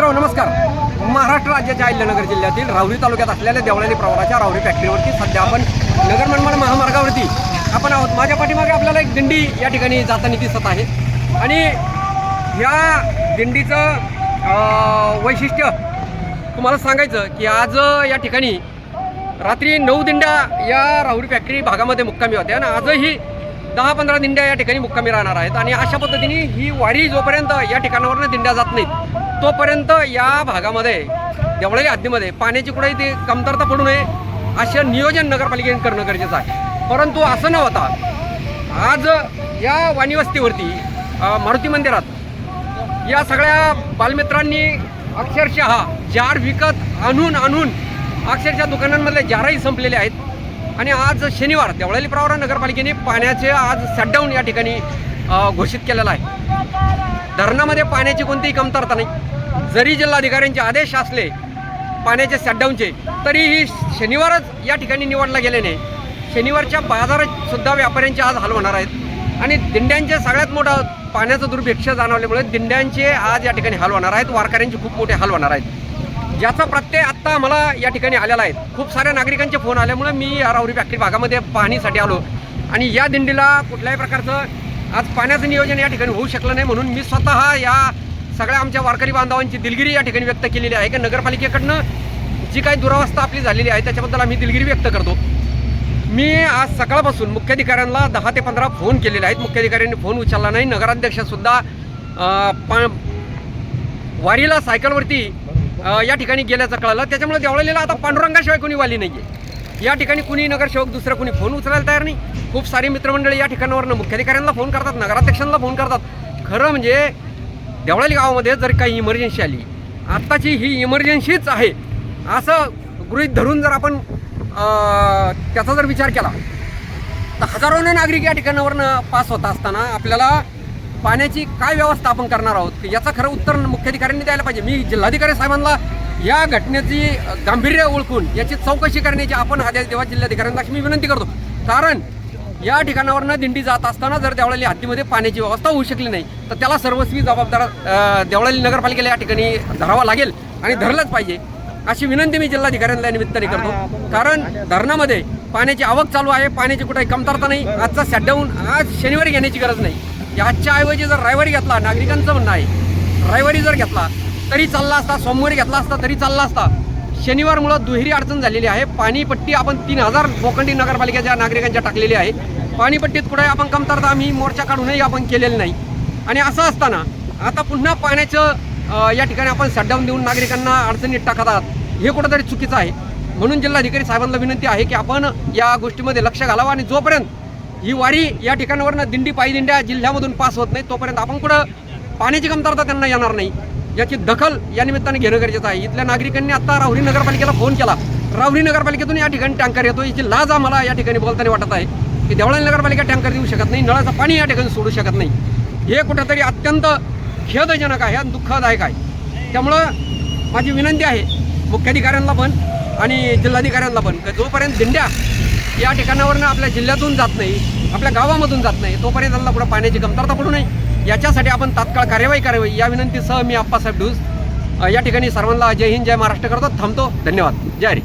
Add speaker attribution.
Speaker 1: मित्रांनो नमस्कार. महाराष्ट्र राज्याच्या अहिल्यानगर जिल्ह्यातील राहुरी तालुक्यात असलेल्या देवळाली प्रवराच्या राहुरी फॅक्टरीवरती सध्या आपण नगर मनमाड महामार्गावरती आपण आहोत. माझ्या पाठीमागे आपल्याला एक दिंडी या ठिकाणी जाताना दिसत आहे आणि ह्या दिंडीचं वैशिष्ट्य तुम्हाला सांगायचं की आज या ठिकाणी रात्री 9 दिंड्या या राहुरी फॅक्टरी भागामध्ये मुक्कामी होत्या आणि आजही 10-15 दिंड्या या ठिकाणी मुक्कामी राहणार आहेत. आणि अशा पद्धतीने ही वारी जोपर्यंत या ठिकाणावरनं दिंड्या जात नाहीत तोपर्यंत या भागामध्ये देवळाली हद्दीमध्ये पाण्याची कुठेही ती कमतरता पडू नये असं नियोजन नगरपालिकेने करणं गरजेचं आहे. परंतु असं न होता आज या वाणीवस्तीवरती मारुती मंदिरात या सगळ्या बालमित्रांनी अक्षरशः जार विकत आणून अक्षरशः दुकानांमधले जारही संपलेले आहेत. आणि आज शनिवार देवळाली प्रवरा नगरपालिकेने पाण्याचे आज शटडाऊन या ठिकाणी घोषित केलेला आहे. धरणामध्ये पाण्याची कोणतीही कमतरता नाही. जरी जिल्हाधिकाऱ्यांचे आदेश असले पाण्याचे शटडाऊनचे तरीही शनिवारच या ठिकाणी निवडला गेल्याने शनिवारच्या बाजारात सुद्धा व्यापाऱ्यांचे आज हाल होणार आहेत. आणि दिंड्यांचे सगळ्यात मोठं पाण्याचं दुर्भिक्ष जाणवल्यामुळे दिंड्यांचे आज या ठिकाणी हाल होणार आहेत. वारकऱ्यांचे खूप मोठे हाल होणार आहेत. ज्याचा प्रत्यय आत्ता मला या ठिकाणी आलेला आहे. खूप साऱ्या नागरिकांचे फोन आल्यामुळे मी या राहुरी फॅक्टरी भागामध्ये पाहणीसाठी आलो आणि या दिंडीला कुठल्याही प्रकारचं आज पाण्याचं नियोजन या ठिकाणी होऊ शकलं नाही. म्हणून मी स्वतः या सगळ्या आमच्या वारकरी बांधवांची दिलगिरी या ठिकाणी व्यक्त केलेली आहे की नगरपालिकेकडनं जी काही दुरावस्था आपली झालेली आहे त्याच्याबद्दल आम्ही दिलगिरी व्यक्त करतो. मी आज सकाळपासून मुख्याधिकाऱ्यांना 10 ते 15 फोन केलेले आहेत. मुख्याधिकाऱ्यांनी फोन उचलला नाही. नगराध्यक्षसुद्धा वारीला सायकलवरती या ठिकाणी गेल्याचं कळलं. त्याच्यामुळे देवळालीला आता पांडुरंगाशिवाय कोणी वाली नाही आहे. या ठिकाणी कुणी नगरसेवक दुसरं कोणी फोन उचलायला तयार नाही. खूप सारी मित्रमंडळी या ठिकाणावरनं मुख्याधिकाऱ्यांना फोन करतात, नगराध्यक्षांना फोन करतात. खरं म्हणजे देवळाली गावामध्ये जर काही इमर्जन्सी आली, आत्ताची ही इमर्जन्सीच आहे असं गृहीत धरून जर आपण त्याचा जर विचार केला तर हजारोने नागरिक या ठिकाणावरनं पास होत असताना आपल्याला पाण्याची काय व्यवस्था आपण करणार आहोत याचं खरं उत्तर मुख्याधिकाऱ्यांनी द्यायला पाहिजे. मी जिल्हाधिकारी साहेबांना या घटनेची गांभीर्य ओळखून याची चौकशी करण्याची आपण आदेश देवा जिल्हाधिकाऱ्यांना मी विनंती करतो. कारण या ठिकाणावरनं दिंडी जात असताना जर देवळाली हद्दीमध्ये पाण्याची व्यवस्था होऊ शकली नाही तर त्याला सर्वस्वी जबाबदार देवळाली नगरपालिकेला या ठिकाणी धरावा लागेल आणि धरलंच पाहिजे अशी विनंती मी जिल्हाधिकाऱ्यांना निमित्ताने करतो. कारण धरणामध्ये पाण्याची आवक चालू आहे, पाण्याची कुठेही कमतरता नाही. आजचा शटडाऊन आज शनिवारी घेण्याची गरज नाही. आजच्या ऐवजी जर रविवारी घेतला, नागरिकांचं म्हणणं आहे रविवारी जर घेतला तरी चालला असता, सोमवारी घेतला असता तरी चालला असता. शनिवारमुळं दुहेरी अडचण झालेली आहे. पाणीपट्टी आपण 3000 गोकंडी नगरपालिकेच्या नागरिकांच्या टाकलेली आहे. पाणीपट्टीत कुठे आपण कमतरता आम्ही मोर्चा काढूनही आपण केलेलं नाही. आणि असं असताना आता पुन्हा पाण्याचं या ठिकाणी आपण शटडाऊन देऊन नागरिकांना अडचणीत टाकतात हे कुठंतरी चुकीचं आहे. म्हणून जिल्हाधिकारी साहेबांना विनंती आहे की आपण या गोष्टीमध्ये लक्ष घालावं आणि जोपर्यंत ही वारी या ठिकाणावरनं दिंडी पायी दिंड्या जिल्ह्यामधून पास होत नाही तोपर्यंत आपण कुठं पाण्याची कमतरता त्यांना येणार नाही याची दखल या निमित्ताने घेणं गरजेचं आहे. इथल्या नागरिकांनी आता राहुरी नगरपालिकेला फोन केला. राहुरी नगरपालिकेतून या ठिकाणी टँकर येतो. याची लाज आम्हाला या ठिकाणी बोलताना वाटत आहे की देवळाली नगरपालिका टँकर देऊ शकत नाही, नळाचं पाणी या ठिकाणी सोडू शकत नाही. हे कुठंतरी अत्यंत खेदजनक आहे आणि दुःखदायक आहे. त्यामुळं माझी विनंती आहे मुख्याधिकाऱ्यांना पण आणि जिल्हाधिकाऱ्यांना पण की जोपर्यंत दिंड्या या ठिकाणावरनं आपल्या जिल्ह्यातून जात नाही, आपल्या गावामधून जात नाही तोपर्यंत त्यांना पुढं पाण्याची कमतरता पडू नये याच्यासाठी आपण तात्काळ कार्यवाही करावी या विनंतीसह मी आप्पासाहेब ढूस या ठिकाणी सर्वांना जय हिंद जय महाराष्ट्र करतो. थांबतो. धन्यवाद. जय हरी.